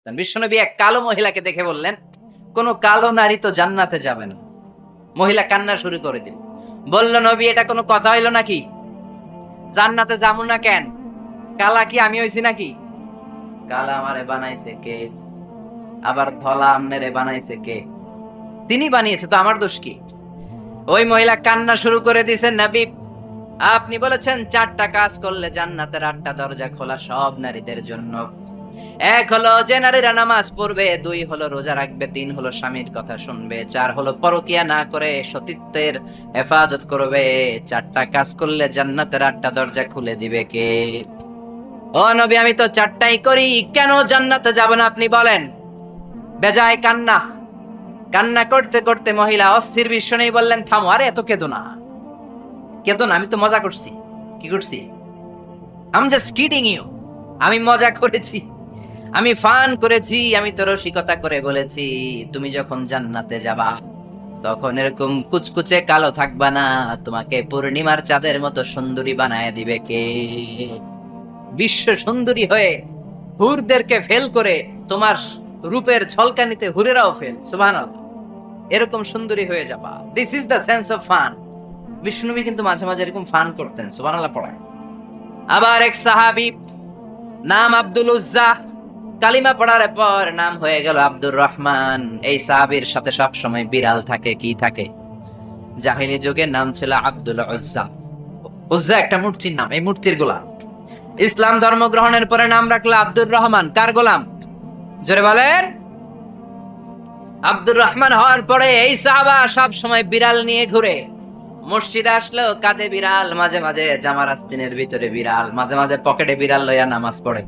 করতেন। বিশ্বনবী এক কালো মহিলাকে দেখে বললেন, কোন কালো নারী তো জান্নাতে যাবে না। মহিলা কান্না শুরু করে দিল, বলল, নবী এটা কোনো কথা হইল নাকি? জান্নাতে যাবো না কেন? কালা কি আমি হইছি নাকি? কালা আমারে বানাইছে কে? আবার ধলা আমনেরে বানাইছে কে? তিনি বানিয়েছে, তো আমার দোষ কি? ওই মহিলা কান্না শুরু করে দিয়েছেন, নবী আপনি বলেছেন 4টা কাজ করলে জান্নাতের 8টা দরজা খোলা সব নারীদের জন্য। এক হলো যে নারীরা নামাজ পড়বে, 2 হলো রোজা রাখবে, 3 হলো স্বামীর কথা শুনবে, 4 হলো পরকিয়া না করে সতীত্বের হেফাজত করবে। 4টা কাজ করলে জান্নাতের 8টা দরজা খুলে দিবে কে? ও নবী আমি তো 4টাই করি, কেন জান্নাতে যাব না আপনি বলেন? বেজায় কান্না, কান্না করতে করতে মহিলা অস্থির। বিশ্ব নেই বললেন, থামো, আরে এত কেঁদো না, কেঁদো না, আমি তো মজা করছি। কি করছি? I am just kidding you. আমি মজা করেছি, আমি ফান করেছি, আমি তো রসিকতা করে বলেছি তুমি যখন জান্নাতে যাবা তখন এরকম কুচকুচে কালো থাকবা না, তোমাকে পূর্ণিমার চাঁদের মতো সুন্দরী বানায় দিবে কে? বিশ্ব সুন্দরী হয়ে হুরদেরকে ফেল করে তোমার রূপের ঝলকানিতে হুরেরাও ফেল। সুবহানাল্লাহ, এরকম সুন্দরী হয়ে যাবা। This is the sense of fun. বিষ্ণুনবী কিন্তু মাঝে মাঝে এরকম ফান করতেন, সুবহানাল্লাহ পড়ায়। আবার এক সাহাবী নাম আব্দুল উজ্জা, কালিমা পড়ার পর নাম হয়ে গেল আব্দুর রহমান। এই সাহাবীর সাথে সব সময় বিড়াল থাকে। কি থাকে? জাহিলি যুগে নাম ছিল আব্দুল উজ্জা। উজ্জা একটা মূর্তির নাম, এই মূর্তির গোলাম। ইসলাম ধর্ম গ্রহণের পরে নাম রাখলো আব্দুর রহমান। কার গোলাম? জোরে বলেন। আব্দুর রহমান হওয়ার পরে এই সাহাবা সব সময় বিড়াল নিয়ে ঘুরে। মসজিদে আসলো কাঁধে বিড়াল, মাঝে মাঝে জামার আস্তিনের ভিতরে বিড়াল, মাঝে মাঝে পকেটে বিড়াল লইয়া নামাজ পড়ে।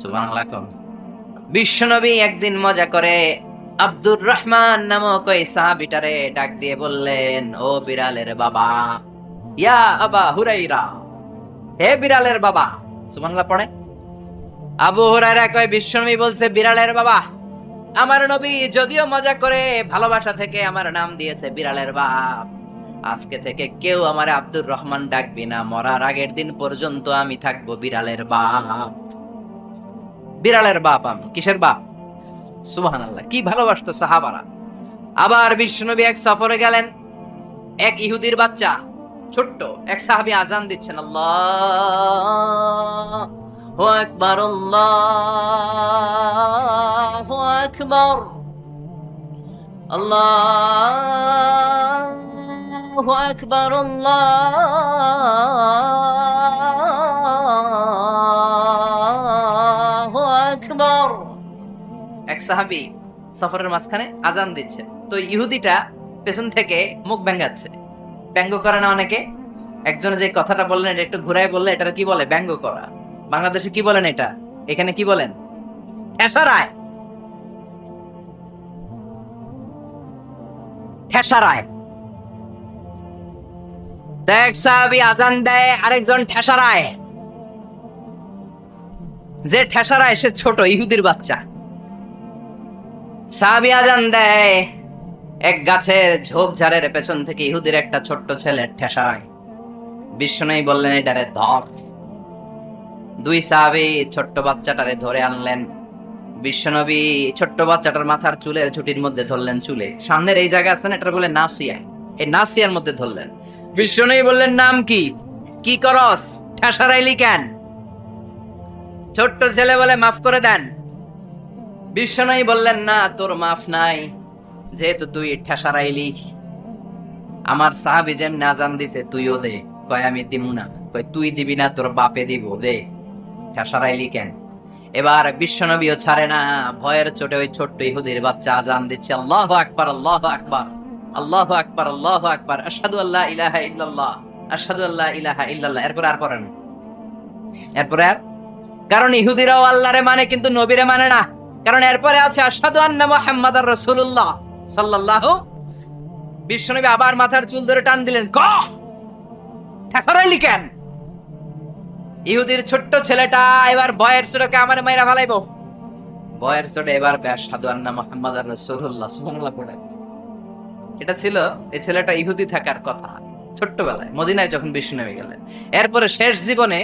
সুবহানাল্লাহ। বিশ্বনবী একদিন মজা করে আব্দুর রহমান নামক ওই সাহাবীটারে ডাক দিয়ে বললেন, ও বিড়ালের বাবা, ইয়া আবা হুরাইরা, হে বিড়ালের বাবা। সুবহানাল্লাহ পড়ে। আবু হুরায়রা কয়, বিশ্বনবী বলছে বিড়ালের বাবা। আমার নবী যদিও মজা করে ভালোবাসা থেকে আমার নাম দিয়েছে বিড়ালের বাপ, আজকে থেকে কেউ আমার আব্দুর রহমান ডাকবি না, মরার আগের দিন পর্যন্ত আমি থাকবো বিড়ালের বাপ। বিড়ালের বাপ আমি। কিসের বাপ? সুবহানাল্লাহ, কি ভালোবাসতো সাহাবারা। আবার বিশ্বনবী এক সফরে গেলেন, এক ইহুদির বাচ্চা ছোট্ট এক সাহাবী আজান দিচ্ছেন, আল্লাহু আকবার, আল্লাহু আকবার, আল্লাহু আকবার, আল্লাহু আকবার। এক সাহাবী সফরের মাঝখানে আজান দিচ্ছে, তো ইহুদিটা পেছন থেকে মুখ ব্যাঙ্গাচ্ছে। ব্যঙ্গ করে না অনেকে? একজনে যে কথাটা বললেন এটা একটু ঘুরায় বললে এটা কি বলে? ব্যঙ্গ করা। বাংলাদেশে কি বলেন এটা? এখানে কি বলেন? ঠেসারায়। ঠেসারায়। এক সাহাবী আজান দেয়, আরেকজন ঠেসারায়। যে ঠেসারায় সে ছোট ইহুদির বাচ্চা। সাহাবী আজান দেয়, এক গাছের ঝোপঝাড়ের পেছন থেকে ইহুদির একটা ছোট্ট ছেলে ঠেসারায়। বিশ্বনবী বললেন, এটারে ধর। 2 সাহাবী ছোট্ট বাচ্চাটারে ধরে আনলেন। বিশ্বনবী ছোট্ট বাচ্চাটার মাথার চুলের ঝুটির মধ্যে ধরলেন, চুলে সামনের এই জায়গা আছে না, এটা বলে নাসিয়া, এই নাসিয়ার মধ্যে ধরলেন। বিশ্বনবী বললেন, নাম কি? কি করস? ঠেসারাইলি কেন? ছোট্ট ছেলে বলে, মাফ করে দেন। বিশ্বনবী বললেন, না, তোর মাফ নাই, যেহেতু তুই ঠেসারাইলি। আমার সাহাবী যেমন আজান দিছে তুইও দে। কয় আমি দিমু না। কয় তুই দিবি না, তোর বাপে দিব, দে। ঠেসারাইলি কেন? এবার বিশ্বনবীও ছাড়ে না, ভয়ের চোটে ওই ছোট্ট ইহুদির বাচ্চা আজান দিচ্ছে, আল্লাহু আকবার, আল্লাহু আকবার, আল্লাহু আকবার, আল্লাহু আকবার, আশহাদু আল্লা ইলাহা ইল্লাল্লাহ, আশহাদু আল্লা ইলাহা ইল্লাল্লাহ। এরপর আর পড়ে না। এরপরে আর, কারণ ইহুদিরাও আল্লাহরে মানে কিন্তু নবীরে মানে না। কারণ এরপরে আছে আশহাদু আন্না মুহাম্মাদার রাসূলুল্লাহ সাল্লাল্লাহু। বিশ্বনবী আবার মাথার চুল ধরে টান দিলেন, ক ঠেসারাইলি কেন? ইহুদির ছোট্ট ছেলেটা এবার ভয়ের চোটে আমার মাইরা ফালাইবো। ভয়ের চোটে এবার আশহাদু আন্না মুহাম্মাদার রাসূলুল্লাহ সুবহানাল্লাহ পড়ে। এটা ছিল এই ছেলেটা ইহুদি থাকার কথা ছোট্টবেলায় মদিনায় যখন বিশ্বনবী গেলেন। এরপরে শেষ জীবনে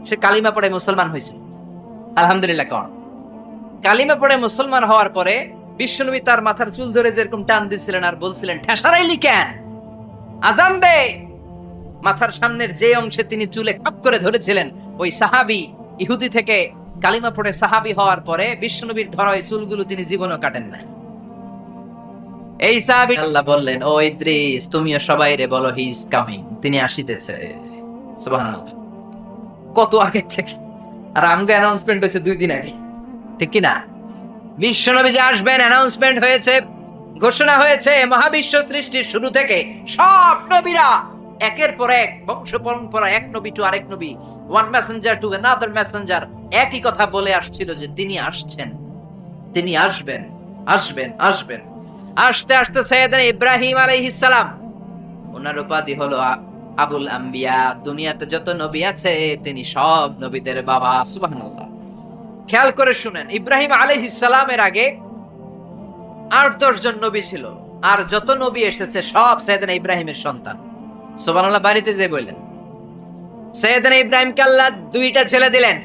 সে কালিমা পড়ে মুসলমান হয়েছে। আলহামদুলিল্লাহ। কোন কালিমা পড়ে মুসলমান হওয়ার পরে বিশ্বনবী তার মাথার চুল ধরে যেরকম টান দিছিলেন আর বলছিলেন, ঠেসারাইলি কেন, আজান দে। মাথার সামনের যে অংশে তিনি চুলে খাপ করে ধরেছিলেন, ওই সাহাবী ইহুদি থেকে কালিমা পড়ে সাহাবী হওয়ার পরে বিশ্বনবীর ধরা ওই চুলগুলো তিনি জীবনও কাটেন নাই। এই সাহাবী আল্লাহ বললেন, ও ইদ্রিস, তুমিও সবাইরে বলো হি ইজ কামিং, তিনি আসিতেছে। সুবহানাল্লাহ। কত আগে থেকে, আর আমগো অ্যানাউন্সমেন্ট হয়েছে 2 দিন আগে, ঠিক কি না? বিশ্বনবী যে আসবেন অ্যানাউন্সমেন্ট হয়েছে, ঘোষণা হয়েছে মহাবিশ্ব সৃষ্টির শুরু থেকে। সব নবীরা একের পর এক, বংশ পরম্পরা, এক নবী টু আরেক নবী, one Messenger to another Messenger, একই কথা বলে আসছিল যে তিনি আসছেন, তিনি আসবেন, আসবেন, আসবেন। আসতে আসতে সাইয়েদনা ইব্রাহিম আলাইহিস সালাম, ওনার উপাধি হলো আবুল আম্বিয়া। দুনিয়াতে যত নবী আছে তিনি সব নবীদের বাবা। সুবহানাল্লাহ। খেয়াল করে শুনেন, ইব্রাহিম আলাইহিস সালামের আগে 8-10 জন নবী ছিল, আর যত নবী এসেছে সব সাইয়েদনা ইব্রাহিমের সন্তান। সুবহানাল্লাহ। বাড়িতে যে বললেন, সাইয়েদনা ইব্রাহিমকে আল্লাহ 2টা ছেলে দিলেন।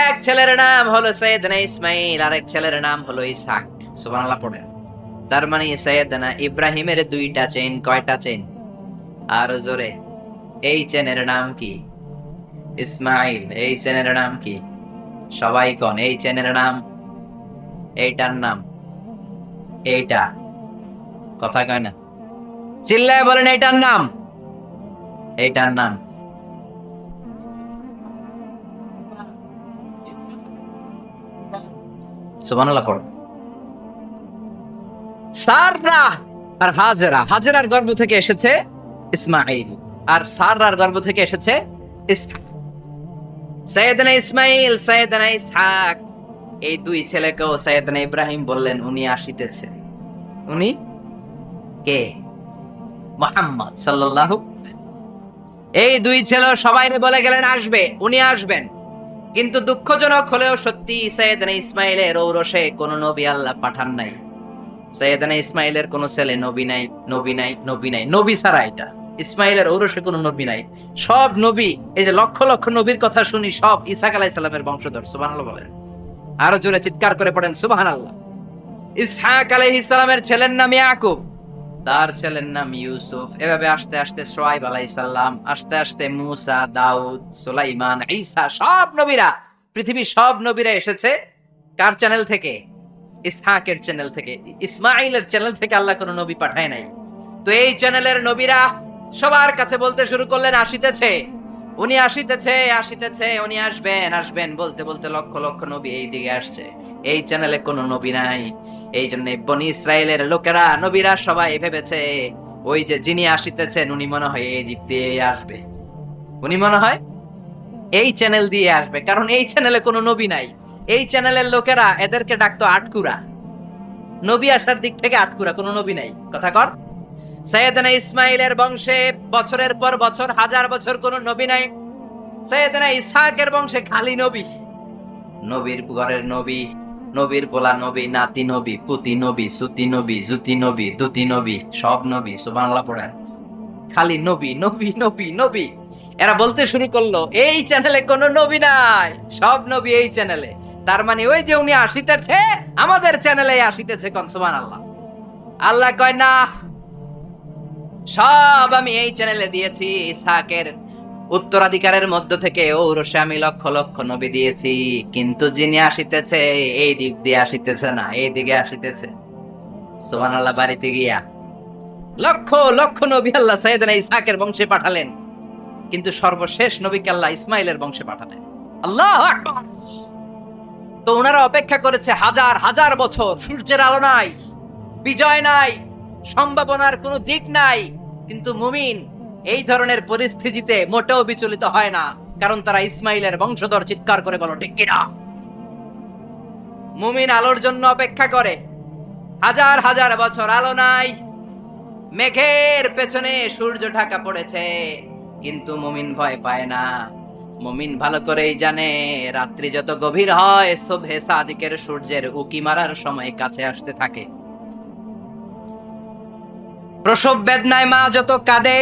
এক ছেলের নাম হলো সাইয়েদনা ইসমাইল, আর এক ছেলের নাম হলো ইসহাক। সুবহানাল্লাহ পড়েন। তার মানে সাইয়েদনা ইব্রাহিমের 2টা চেইন, কয়টা চেইন? আরো জোরে, এই চেনের নাম কি? ইসমাইল। এই চেনের নাম কি? সবাই কোন এই চেনের নাম? এইটার নাম এইটা, কথা কয় না, চিল্লায় বলেন এইটার নাম, এইটার নাম। সুবহানাল্লাহ পড়ো। সাররা আর হাজেরা, হাজেরার গর্ভ থেকে এসেছে ইসমাইল, আর সাররার গর্ভ থেকে এসেছে ইসহাক। সাইয়েদনা ইসমাইল, সাইয়েদনা ইসহাক, এই 2 ছেলেকেও সাইয়েদনা ইব্রাহিম বললেন উনি আসিতেছে। উনি কে? মুহাম্মদ সাল্লাল্লাহু। এই 2 ছেলে সবাইরে বলে গেলেন আসবে, উনি আসবেন। কিন্তু দুঃখজনক হলেও সত্যি, সাইয়েদনা ইসমাইলের ঔরসে কোন নবী আল্লাহ পাঠান নাই। সাইয়েদনা ইসমাইলের কোন ছেলে নবী নাই, নবী নাই, নবী নাই, নবী ছাড়া এটা। ইসমাইলের ঔরসে কোন নবী নাই। সব নবী, এই যে লক্ষ লক্ষ নবীর কথা শুনি, সব ইসহাক আলাইহিস সালামের বংশধর। সুবহানাল্লাহ বলেন। আরো জোরে চিৎকার করে পড়েন সুবহানাল্লাহ। ইসহাক আলাইহিস সালামের ছেলের নাম ইয়াকুব, তার ছেলের নাম ইউসুফ। এভাবে আস্তে আস্তে শুআয়ব আলাইহিস সালাম, আস্তে আস্তে মূসা, দাউদ, সুলাইমান, ঈসা, সব নবীরা, পৃথিবীর সব নবীরা এসেছে কার চ্যানেল থেকে? ইসহাকের চ্যানেল থেকে। ইসমাইলের চ্যানেল থেকে আল্লাহ কোনো নবী পাঠায় নাই। তো এই চ্যানেলের নবীরা সবার কাছে বলতে শুরু করলেন আসিতেছে, উনি আসিতেছে, আসিতেছে, উনি আসবেন, আসবেন বলতে বলতে লক্ষ লক্ষ নবী এই দিকে আসছে। এই চ্যানেলে কোনো নবী নাই। এই জন্য বনি ইসরায়েলের লোকেরা, নবীরা সবাই ভেবেছে ওই যে যিনি আসিতেছেন উনি মনে হয় এই দিক দিয়ে আসবে, উনি মনে হয় এই চ্যানেল দিয়ে আসবে, কারণ এই চ্যানেলে কোনো নবী নাই। এই চ্যানেলের লোকেরা এদেরকে ডাকতো আটকুরা, নবী আসার দিক থেকে আটকুরা, কোনো নবী নাই। কথা কর। সাইয়েদনা ইসমাইলের বংশে বছরের পর বছর, হাজার বছর কোনো নবী নাই। সাইয়েদনা ইসহাকের বংশে খালি নবী, নবীর ঘরের নবী, নবীর পোলা নবী, নাতি নবী, পুতি নবী, সুতি নবী, জুতি নবী, দুতি নবী, সব নবী। সুবহানাল্লাহ পড়েন। খালি নবী, নবী, নবী, নবী। এরা বলতে শুরু করলো এই চ্যানেলে কোনো নবী নাই, সব নবী এই চ্যানেলে। তার মানে ওই যে উনি আসিতেছে, আমাদের চ্যানেলে আসিতেছে। কোন সুবহানাল্লাহ। আল্লাহ কয় না, সব আমি এই চ্যানেলে দিয়েছি। ইসহাকের উত্তরাধিকারের মধ্য থেকে ঔরসে আমি লক্ষ লক্ষ নবী দিয়েছি, কিন্তু যিনি আসিতেছে এই দিক দিয়ে আসিতেছে না, এই দিকে আসিতেছে। সুবহানাল্লাহ। বাড়িতে গিয়া লক্ষ লক্ষ নবী আল্লাহ সাইয়েদনা ইসহাকের বংশে পাঠালেন, কিন্তু সর্বশেষ নবীকে আল্লাহ ইসমাইলের বংশে পাঠালেন। আল্লাহু আকবার। তো ওনারা অপেক্ষা করেছে হাজার হাজার বছর, সূর্যের আলো নাই, বিজয় নাই, সম্ভাবনার কোনো দিক নাই। কিন্তু মুমিন এই ধরনের পরিস্থিতিতে মোটেও বিচলিত হয় না, কারণ তারা ইসমাইলের বংশধর। চিৎকার করে বলো ঠিক কিনা? মুমিন আলোর জন্য অপেক্ষা করে। হাজার হাজার বছর আলো নাই, মেঘের পেছনে সূর্য ঢাকা পড়েছে, কিন্তু মুমিন ভয় পায় না। মুমিন ভালো করেই জানে রাত্রি যত গভীর হয়, সুবহে সাদিকের সূর্যের উকি মারার সময় কাছে আসতে থাকে। প্রসব বেদনায় মা যত কাঁদে,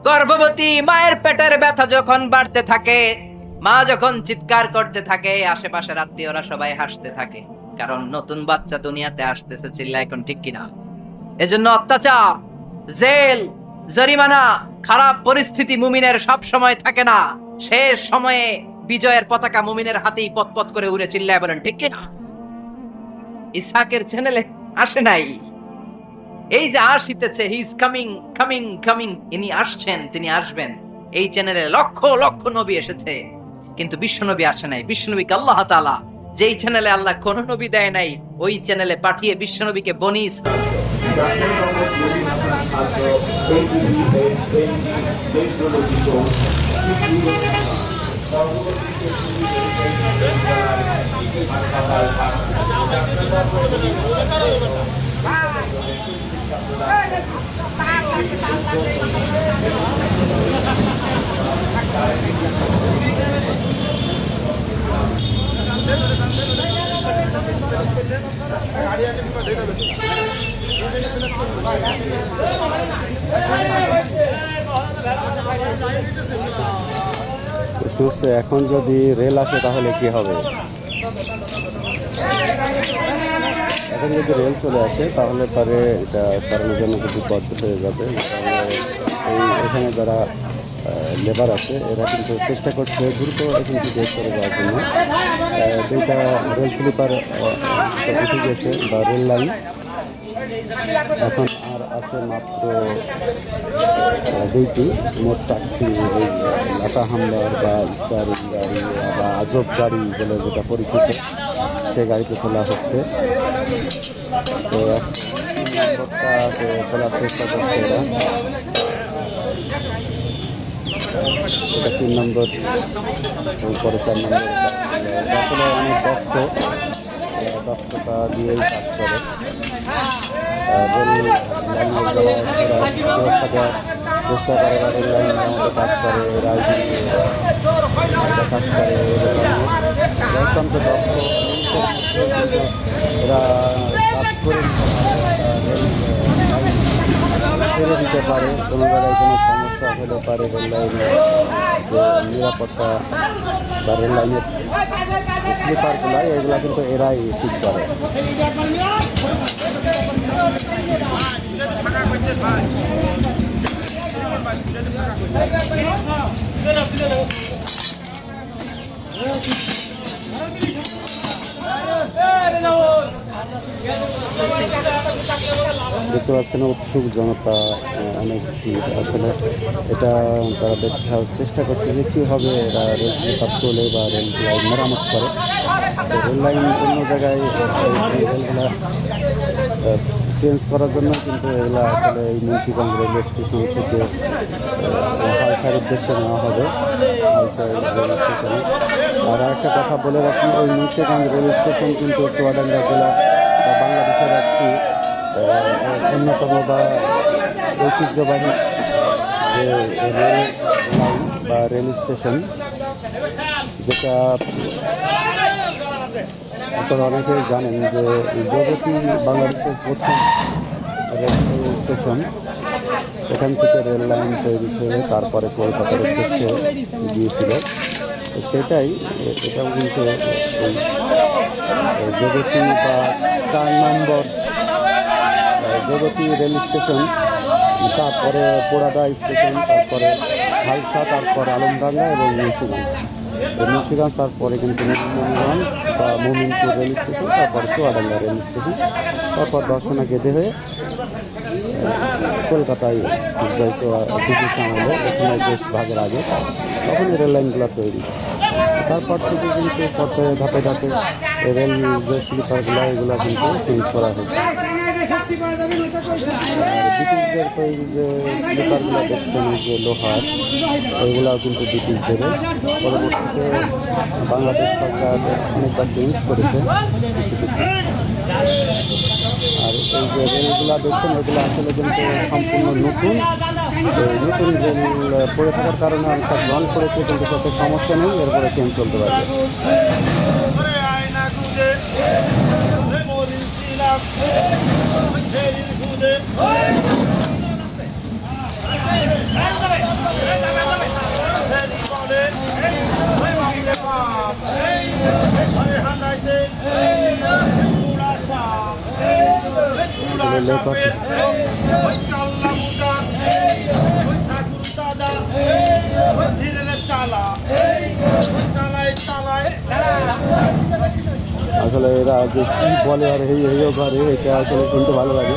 গর্ভবতী মায়ের পেটের ব্যথা যখন বাড়তে থাকে, মা যখন চিৎকার করতে থাকে, আশেপাশের আত্মীয়রা সবাই হাসতে থাকে। কারণ নতুন বাচ্চা দুনিয়াতে আসতেছে, চিল্লা এখন ঠিক কিনা? এজন্য অত্যাচার, জেল, জরিমানা, খারাপ পরিস্থিতি মুমিনের সব সময় থাকে না। শেষ সময়ে বিজয়ের পতাকা মুমিনের হাতেই পতপত করে উড়ে, চিল্লায় বলেন ঠিক কিনা? ইসহাকের চ্যানেলে আসে নাই, এই যে আসিতেছে, he is coming coming coming, ইনি আসছেন, তিনি আসবেন। এই চ্যানেলে লক্ষ লক্ষ নবী এসেছে, কিন্তু বিশ্ব নবী আসে নাই। বিশ্ব নবীকে আল্লাহ তাআলা যেই চ্যানেলে আল্লাহ কোন নবী দেয় নাই, ওই চ্যানেলে পাঠিয়ে বিশ্ব নবীকে বনি প্রশ্ন হচ্ছে, এখন যদি রেল আসে তাহলে কি হবে? এখন যদি রেল চলে আসে তাহলে পরে এটা সরানোর জন্য খুব বিপদ হয়ে যাবে। এখানে যারা লেবার আছে এরা কিন্তু চেষ্টা করছে দ্রুত এখান থেকে চলে যাওয়ার জন্য। দুইটা রেল স্লিপার উঠে গেছে বা রেল লাইন, এখন আর আছে মাত্র দুইটি, মোট 4টি লাটা হামলার বা স্টারিং গাড়ি বা আজব গাড়ি বলে যেটা পরিচিত, সে গাড়িতে তোলা হচ্ছে। তো তোলার চেষ্টা করছে এরা। এটা 3 নম্বর, পরে 4 নম্বর। আসলে অনেক দক্ষতা দিয়েই কাজ করে। রেল লাইনের যারা সুরক্ষা দেওয়ার চেষ্টা করে বা রেল লাইন মেরামতের কাজ করে, এরা কাজ করে, অত্যন্ত দক্ষ। এরা কাজ করে রেল ছেড়ে দিতে পারে, কোনো জায়গায় কোনো সমস্যা হলে পারে রেল লাইনের নিরাপত্তা বা রেল লাইনের স্লিপারগুলো, এগুলো কিন্তু এরাই ঠিক করে। দেখতে পাচ্ছেন উৎসুক জনতা, অনেক ভিড়। আসলে এটা তারা দেখার চেষ্টা করছে যে কীভাবে এরা রেল স্লিপার তোলে বা রেল লাইন মেরামত করে। রেল লাইন অন্য জায়গায় রেলগুলা চেঞ্জ করার জন্য কিন্তু এগুলো আসলে এই মুন্সিগঞ্জ রেলওয়ে স্টেশন থেকে হালসার উদ্দেশ্যে নেওয়া হবে, হালসার রেল স্টেশনে। আর একটা কথা বলে রাখি, এই মুন্সিগঞ্জ রেল স্টেশন কিন্তু চুয়াডাঙ্গা জেলা বা বাংলাদেশের একটি অন্যতম বা ঐতিহ্যবাহী যে রেল লাইন বা রেল স্টেশন, যেটা আপনারা অনেকেই জানেন যে জগতী বাংলাদেশের প্রথম রেল স্টেশন। এখান থেকে রেল লাইন তৈরি করে তারপরে কলকাতার উদ্দেশ্যে গিয়েছিল। সেটাই, এটাও কিন্তু জগতী বা 4 নম্বর জগতী রেল স্টেশন, তারপরে পোড়াদা স্টেশন, তারপরে হালসা, তারপর আলমডাঙ্গা এবং মুন্সিগঞ্জ, তারপরে কিন্তু মোমিনগঞ্জ বা মোমিনপুর রেল স্টেশন, তারপর চুয়াডাঙ্গা রেল স্টেশন, তারপর দর্শনা গেদে হয়ে কলকাতায় যাইতো ব্রিটিশ আমলে, দেশ ভাগের আগে, তখন এই রেল লাইনগুলো তৈরি। তারপর থেকে কিন্তু পথে ধাপে ধাপে রেল যে স্লিপারগুলো এগুলো কিন্তু চেঞ্জ করা হয়েছে। ব্রিটিশদের তৈরি যে স্লিপারগুলো দেখছেন, যে লোহার, ওইগুলাও কিন্তু ব্রিটিশদের। পরবর্তীতে বাংলাদেশ সরকার অনেকবার চেঞ্জ করেছে কিছু কিছু। আর এই যে রেলগুলো দেখছেন, এগুলো আসলে কিন্তু সম্পূর্ণ নতুন রেল পড়ে থাকার কারণে অনেকটা জল পড়েছে, কিন্তু তাতে সমস্যা নেই, এরপরে ট্রেন চলতে পারবে। Hey, লেপার আসলে এরা যে কি বলে আর হেও করে এটা আসলে শুনতে ভালো লাগে।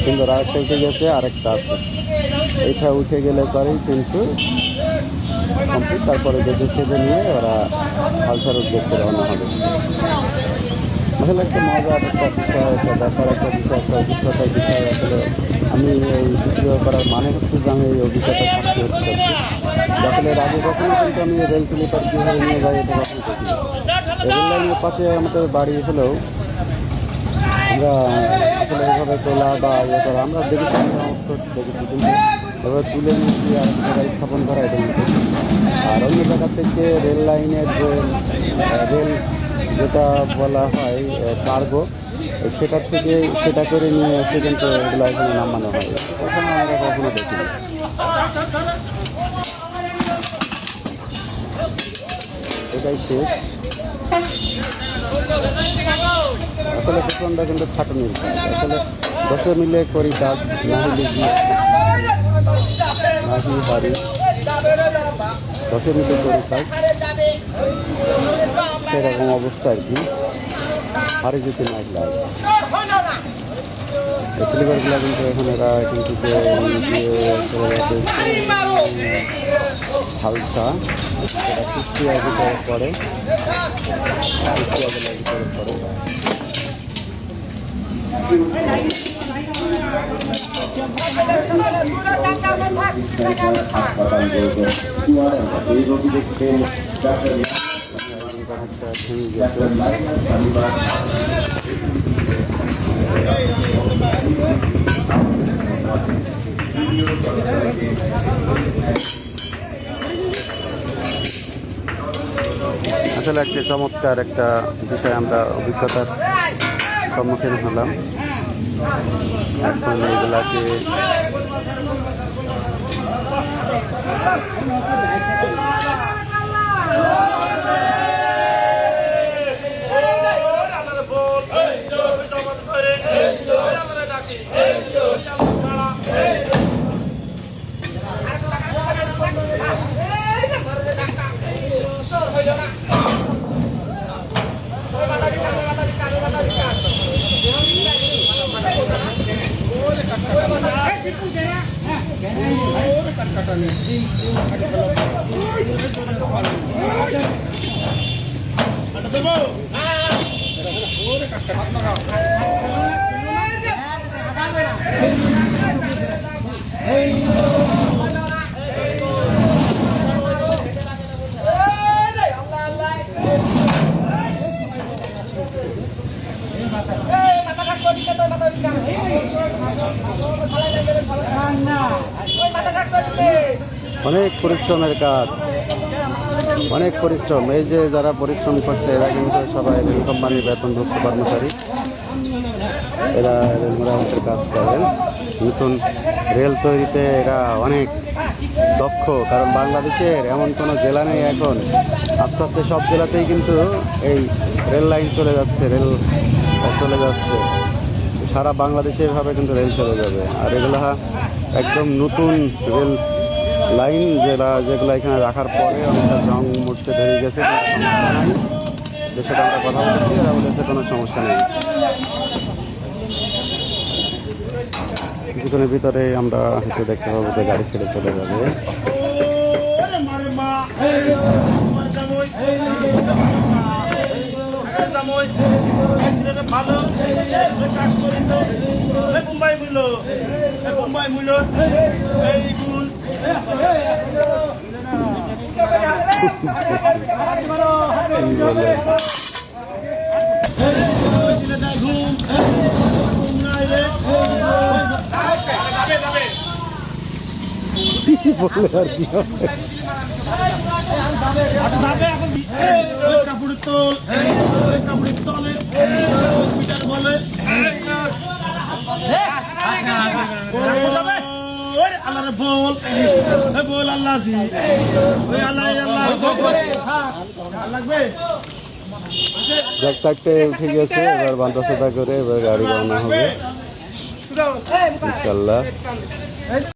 সুন্দর আরেকটা উঠে গেছে, আরেকটা আছে, এটা উঠে গেলে পরেই কিন্তু কমপ্লিট। তারপরে বেঁধে সেদে নিয়ে ওরা হালসার উদ্দেশ্যে রওনা হবে। আসলে একটা মজার একটা বিষয়, একটা দেখার একটা বিষয়, একটা অভিজ্ঞতার বিষয়। আসলে আমি এই ভিডিও করার মানে হচ্ছে যে আমি এই অভিজ্ঞতা সাক্ষী হতে চাচ্ছি। আসলে এর আগে কখনো কিন্তু আমি রেল স্লিপার কীভাবে নিয়ে যাই এটা কখনো দেখিনি। রেল লাইনের পাশে আমাদের বাড়ি হলেও আমরা আসলে এভাবে তোলা বা ইয়ে করা আমরা দেখেছি, দেখেছি, কিন্তু এভাবে তুলে নিয়ে গিয়ে আর এক জায়গায় স্থাপন করা এটা কিন্তু। আর অন্য জায়গা থেকে রেল লাইনের যে রেল যেটা বলা হয় কার্গো, সেটার থেকে সেটা করে নিয়ে এসে কিন্তু এগুলো এখানে নামানো হয়, ওখানে আমরা কখনো দেখিনি। এটাই শেষ। আসলে প্রচণ্ড কিন্তু খাটুনির কাজ। আসলে 10 মিলে করি কাজ, নাহিলে গিয়ে নাহি হারি, 10 মিলে করি কাজ, সেরকম অবস্থা আর কি। হারি যেতে না লাগ স্লিপারগুলো কিন্তু এখন এরা কিন্তু হালসা, এটা কুষ্টিয়া ভিতরে পড়ে, কুষ্টিয়া জেলার ভিতরে পড়ে। আসলে একটি চমৎকার একটা বিষয়, আমরা অভিজ্ঞতার সম্মুখীন হলাম। এখন এইগুলাকে অনেক পরিশ্রমের কাজ, অনেক পরিশ্রম। এই যে যারা পরিশ্রম করছে এরা কিন্তু সবাই রেল কোম্পানির বেতনভুক্ত কর্মচারী, এরা রেল মেরামতের কাজ করেন। নতুন রেল তৈরিতে এরা অনেক দক্ষ, কারণ বাংলাদেশের এমন কোনো জেলা নেই এখন, আস্তে আস্তে সব জেলাতেই কিন্তু এই রেল লাইন চলে যাচ্ছে, রেল চলে যাচ্ছে সারা বাংলাদেশে, এভাবে কিন্তু রেল চলে যাবে। আর এগুলা একদম নতুন রেল লাইন, যেগুলো এখানে রাখার পরে অনেকটা জং মুড়ছে ধরে গেছে, সমস্যা নাই। এদের সাথে আমরা কথা বলেছি, এরা বলেছে কোনো সমস্যা নেই। কিছুক্ষণের ভিতরে আমরা হয়তো দেখতে পাবো যে গাড়ি ছেড়ে চলে যাবে। বলে আর কি হবে, কাপড়ের তোল, কাপড়ের তলে মিটার বলে ওই আল্লাহরে বল এ বল আল্লাহ জি ওই আল্লাহ লাগবে যাক 4টে উঠে গেছে, এবার বান্ধা সাদা করে এবার গাড়ি রওনা হবে ইনশাল্লাহ।